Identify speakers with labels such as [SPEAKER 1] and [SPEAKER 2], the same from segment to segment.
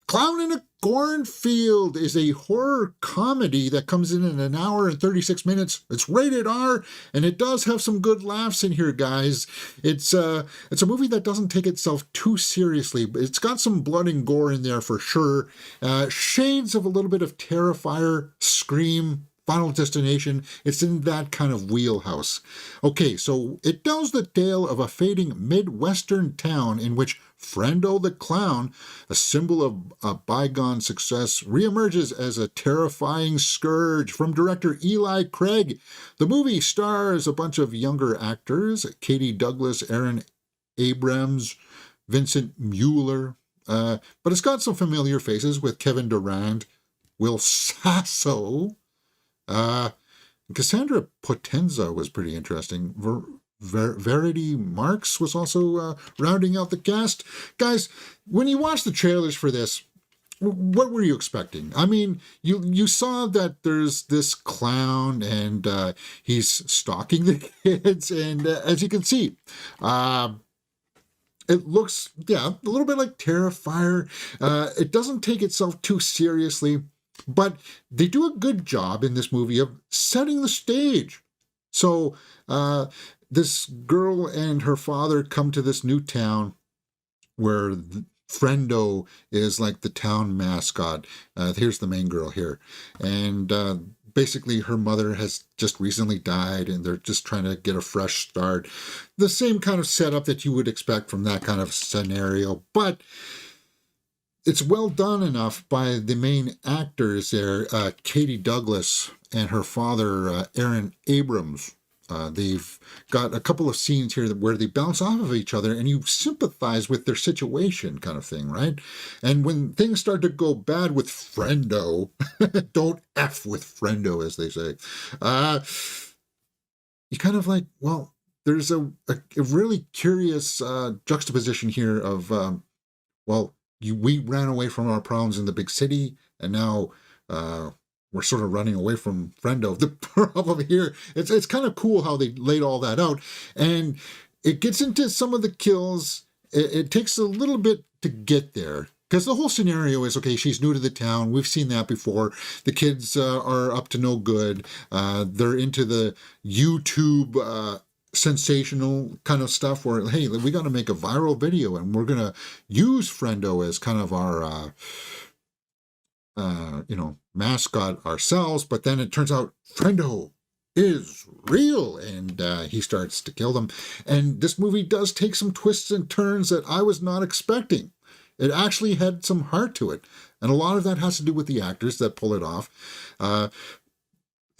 [SPEAKER 1] Clown in a Cornfield is a horror comedy that comes in an hour and 36 minutes. It's rated R, and it does have some good laughs in here, guys. It's a movie that doesn't take itself too seriously, but it's got some blood and gore in there for sure. Shades of a little bit of Terrifier, Scream, Final Destination. It's in that kind of wheelhouse. Okay, so it tells the tale of a fading Midwestern town in which Frendo the clown, a symbol of a bygone success, reemerges as a terrifying scourge. From director Eli Craig. The movie stars a bunch of younger actors: Katie Douglas, Aaron Abrams, Vincent Mueller. But it's got some familiar faces with Kevin Durant, Will Sasso. Cassandra Potenza was pretty interesting. Verity Marks was also rounding out the cast. Guys, when you watch the trailers for this, what were you expecting? I mean, you saw that there's this clown and he's stalking the kids, and as you can see, it looks, a little bit like Terrifier. It doesn't take itself too seriously, but they do a good job in this movie of setting the stage. So this girl and her father come to this new town where Frendo is like the town mascot. Here's the main girl here. And basically her mother has just recently died, and they're just trying to get a fresh start. The same kind of setup that you would expect from that kind of scenario, but it's well done enough by the main actors there, Katie Douglas and her father, Aaron Abrams. They've got a couple of scenes here where they bounce off of each other and you sympathize with their situation, kind of thing, right? And when things start to go bad with Frendo, don't F with Frendo, as they say, you kind of like, well, there's a really curious juxtaposition here of, we ran away from our problems in the big city, and now we're sort of running away from Frendo. The problem here, it's kind of cool how they laid all that out. And it gets into some of the kills. It takes a little bit to get there, because the whole scenario is, okay, she's new to the town. We've seen that before. The kids are up to no good. They're into the YouTube sensational kind of stuff where, hey, we got to make a viral video and we're going to use Frendo as kind of our mascot ourselves. But then it turns out Frendo is real, and he starts to kill them. And this movie does take some twists and turns that I was not expecting. It actually had some heart to it, and a lot of that has to do with the actors that pull it off.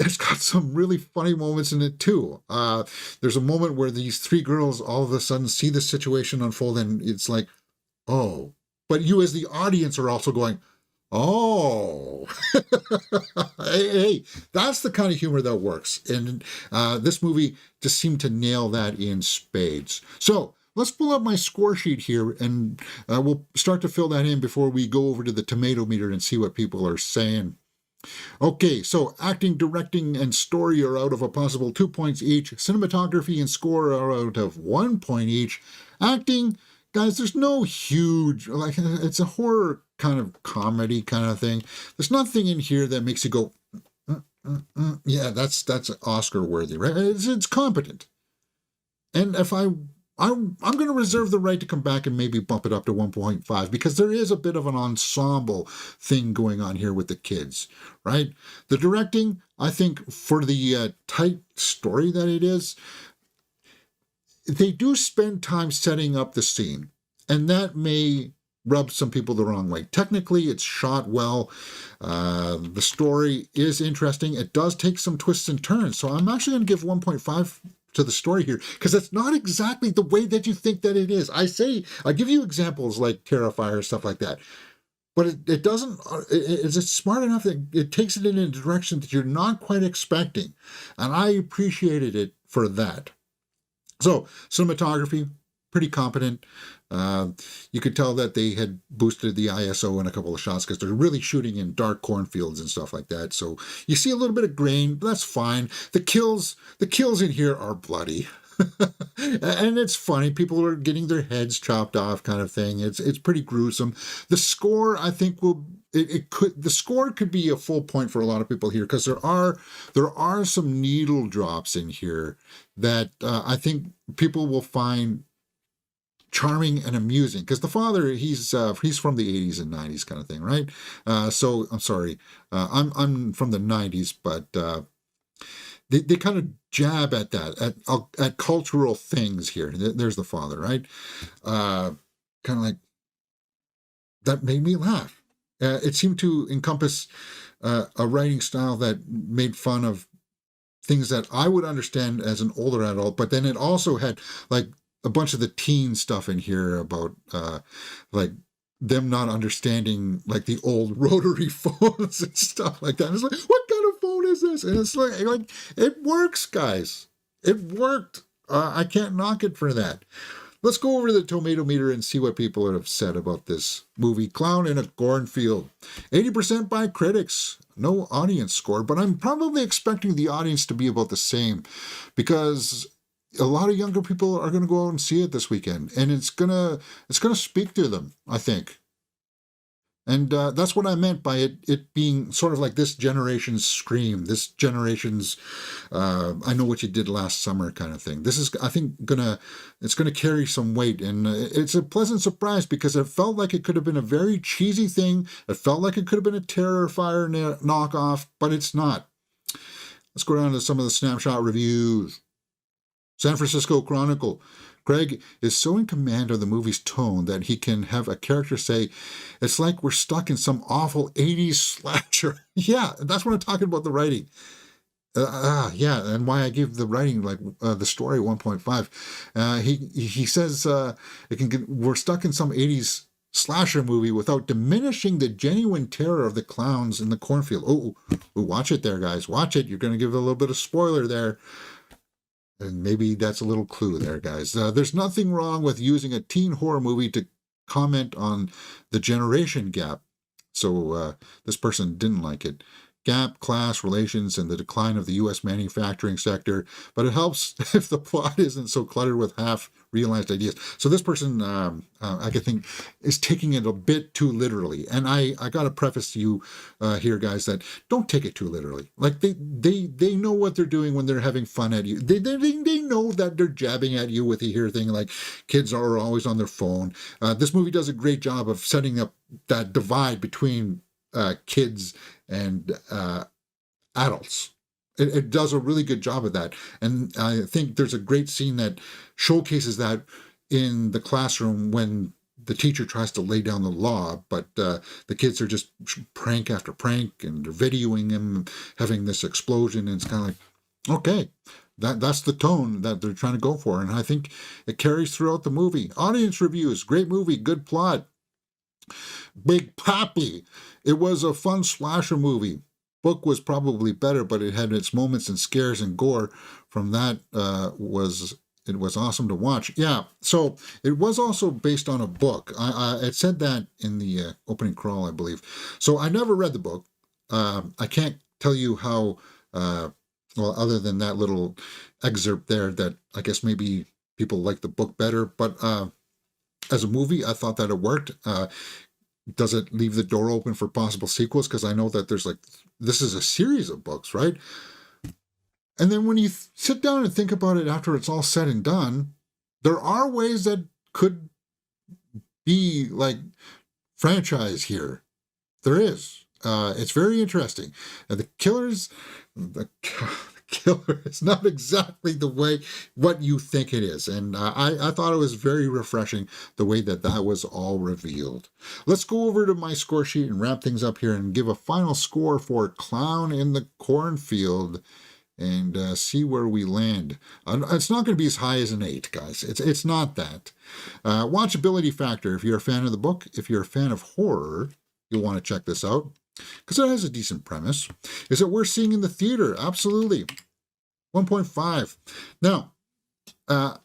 [SPEAKER 1] It's got some really funny moments in it too. There's a moment where these three girls all of a sudden see the situation unfold, and it's like, oh, but you as the audience are also going, oh. hey, that's the kind of humor that works. And this movie just seemed to nail that in spades. So let's pull up my score sheet here, and we'll start to fill that in before we go over to the tomato meter and see what people are saying. Okay, so acting, directing, and story are out of a possible 2 points each. Cinematography and score are out of 1 point each. Acting, guys, there's no huge, it's a horror kind of comedy kind of thing. There's nothing in here that makes you go, yeah, that's Oscar worthy, right? It's competent. And if I'm going to reserve the right to come back and maybe bump it up to 1.5, because there is a bit of an ensemble thing going on here with the kids, right? The directing, I think, for the tight story that it is, they do spend time setting up the scene, and that may rub some people the wrong way. Technically, it's shot well. The story is interesting. It does take some twists and turns, so I'm actually going to give 1.5 to the story here, because it's not exactly the way that you think that it is. I give you examples like Terrifier, stuff like that, but it doesn't, it's smart enough that it takes it in a direction that you're not quite expecting, and I appreciated it for that. So, cinematography, pretty competent. You could tell that they had boosted the ISO in a couple of shots because they're really shooting in dark cornfields and stuff like that. So you see a little bit of grain, but that's fine. The kills in here are bloody. And it's funny. People are getting their heads chopped off, kind of thing. It's pretty gruesome. The score, I think, the score could be a full point for a lot of people here, because there are some needle drops in here that I think people will find charming and amusing, because the father, he's from the 80s and 90s kind of thing, right? So I'm sorry, I'm from the 90s, but they kind of jab at that, at cultural things here. There's the father, right? Kind of like, that made me laugh. It seemed to encompass a writing style that made fun of things that I would understand as an older adult, but then it also had like a bunch of the teen stuff in here about like them not understanding like the old rotary phones and stuff like that. And it's like, what kind of phone is this? And it's like it works, guys. It worked. I can't knock it for that. Let's go over to the tomato meter and see what people have said about this movie, Clown in a Cornfield. 80% by critics, no audience score, but I'm probably expecting the audience to be about the same, because a lot of younger people are going to go out and see it this weekend, and it's gonna speak to them, I think. And that's what I meant by it being sort of like this generation's Scream, this generation's I Know What You Did Last Summer kind of thing. This is, I think, it's gonna carry some weight, and it's a pleasant surprise, because it felt like it could have been a very cheesy thing. It felt like it could have been a Terrifier knockoff, but it's not. Let's go down to some of the snapshot reviews. San Francisco Chronicle. Craig is so in command of the movie's tone that he can have a character say, "It's like we're stuck in some awful 80s slasher." Yeah, that's what I'm talking about, the writing. Yeah, and why I give the writing, like the story, 1.5. He says we're stuck in some 80s slasher movie without diminishing the genuine terror of the clowns in the cornfield. Oh, watch it there, guys. Watch it. You're going to give a little bit of spoiler there. And maybe that's a little clue there, guys. There's nothing wrong with using a teen horror movie to comment on the generation gap. So this person didn't like it. Gap, class, relations, and the decline of the U.S. manufacturing sector. But it helps if the plot isn't so cluttered with half-realized ideas. So this person, I could think, is taking it a bit too literally. And I got to preface to you here, guys, that don't take it too literally. Like, they know what they're doing when they're having fun at you. They know that they're jabbing at you with the here thing, like kids are always on their phone. This movie does a great job of setting up that divide between kids and adults. It does a really good job of that. And I think there's a great scene that showcases that in the classroom when the teacher tries to lay down the law, but the kids are just prank after prank, and they're videoing him having this explosion, and it's kind of like, okay, that's the tone that they're trying to go for, and I think it carries throughout the movie. Audience reviews, great movie, good plot. Big Pappy. It was a fun slasher movie. Book was probably better, but it had its moments and scares and gore. From that, it was awesome to watch. Yeah, so it was also based on a book. It said that in the opening crawl, I believe. So I never read the book. I can't tell you how, well, other than that little excerpt there, that I guess maybe people like the book better. But as a movie, I thought that it worked. Does it leave the door open for possible sequels? Because I know that this is a series of books, right? And then when you sit down and think about it after it's all said and done, there are ways that could be like franchise here. There is. It's very interesting. The killer is not exactly what you think it is. And I thought it was very refreshing the way that was all revealed. Let's go over to my score sheet and wrap things up here and give a final score for Clown in the Cornfield, and see where we land. It's not going to be as high as an 8, guys. It's not that. Watchability factor. If you're a fan of the book, if you're a fan of horror, you'll want to check this out, because it has a decent premise. Is it worth seeing in the theater? Absolutely. 1.5. Now, I'll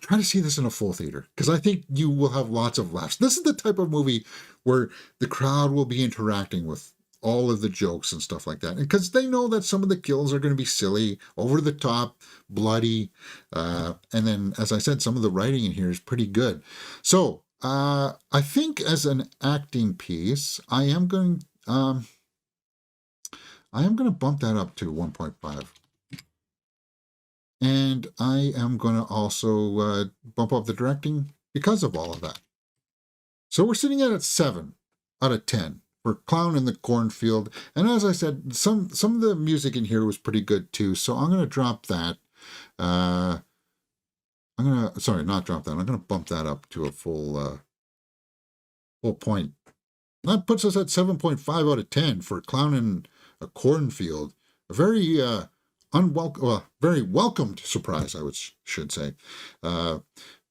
[SPEAKER 1] try to see this in a full theater, because I think you will have lots of laughs. This is the type of movie where the crowd will be interacting with all of the jokes and stuff like that. Because they know that some of the kills are going to be silly, over the top, bloody. And then, as I said, some of the writing in here is pretty good. So I think as an acting piece, I am going to bump that up to 1.5. And I am going to also bump up the directing because of all of that. So we're sitting at 7 out of 10 for Clown in the Cornfield. And as I said, some of the music in here was pretty good too. So I'm going to drop that. Sorry, not drop that. I'm going to bump that up to a full point. That puts us at 7.5 out of 10 for Clown in a Cornfield. A very very welcomed surprise, I should say. I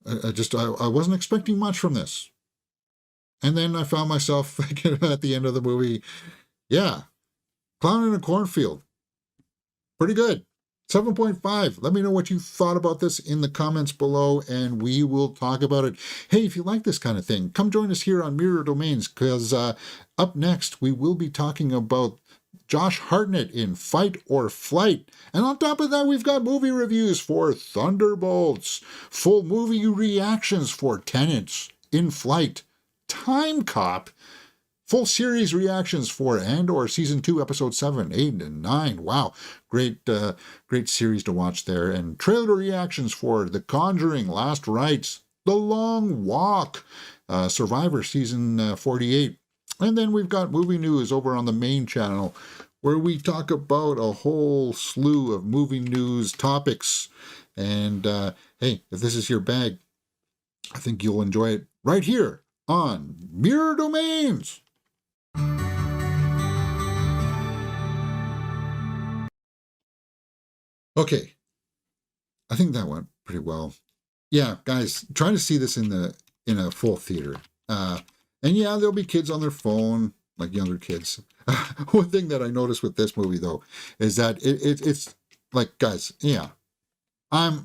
[SPEAKER 1] wasn't expecting much from this. And then I found myself thinking at the end of the movie, yeah, Clown in a Cornfield. Pretty good. 7.5. Let me know what you thought about this in the comments below, and we will talk about it. Hey, if you like this kind of thing, come join us here on Mirror Domains, because up next, we will be talking about Josh Hartnett in Fight or Flight. And on top of that, we've got movie reviews for Thunderbolts, full movie reactions for Tenants, In Flight, Time Cop, full series reactions for Andor Season 2, Episode 7, 8, and 9. Wow, great series to watch there. And trailer reactions for The Conjuring, Last Rites, The Long Walk, Survivor Season 48. And then we've got movie news over on the main channel, where we talk about a whole slew of movie news topics. And hey, if this is your bag, I think you'll enjoy it right here on Mirror Domains. Okay, I think that went pretty well. Yeah, guys, try to see this in a full theater. And yeah, there'll be kids on their phone, like younger kids. One thing that I noticed with this movie, though, is that it's like, guys, yeah, I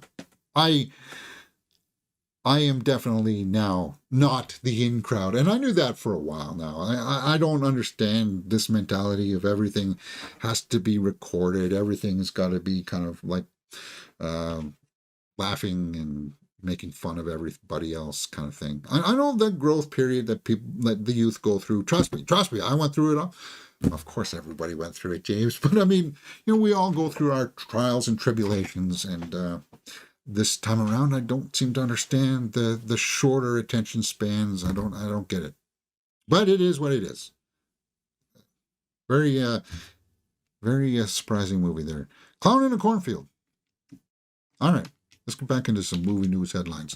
[SPEAKER 1] am definitely now not the in crowd, and I knew that for a while now. I don't understand this mentality of everything has to be recorded, everything's got to be kind of like laughing and making fun of everybody else kind of thing. I know the growth period that the youth go through. Trust me, I went through it all. Of course, everybody went through it, James. But I mean, we all go through our trials and tribulations, and this time around, I don't seem to understand the shorter attention spans. I don't get it. But it is what it is. Very surprising movie there. Clown in a Cornfield. All right. Let's get back into some movie news headlines.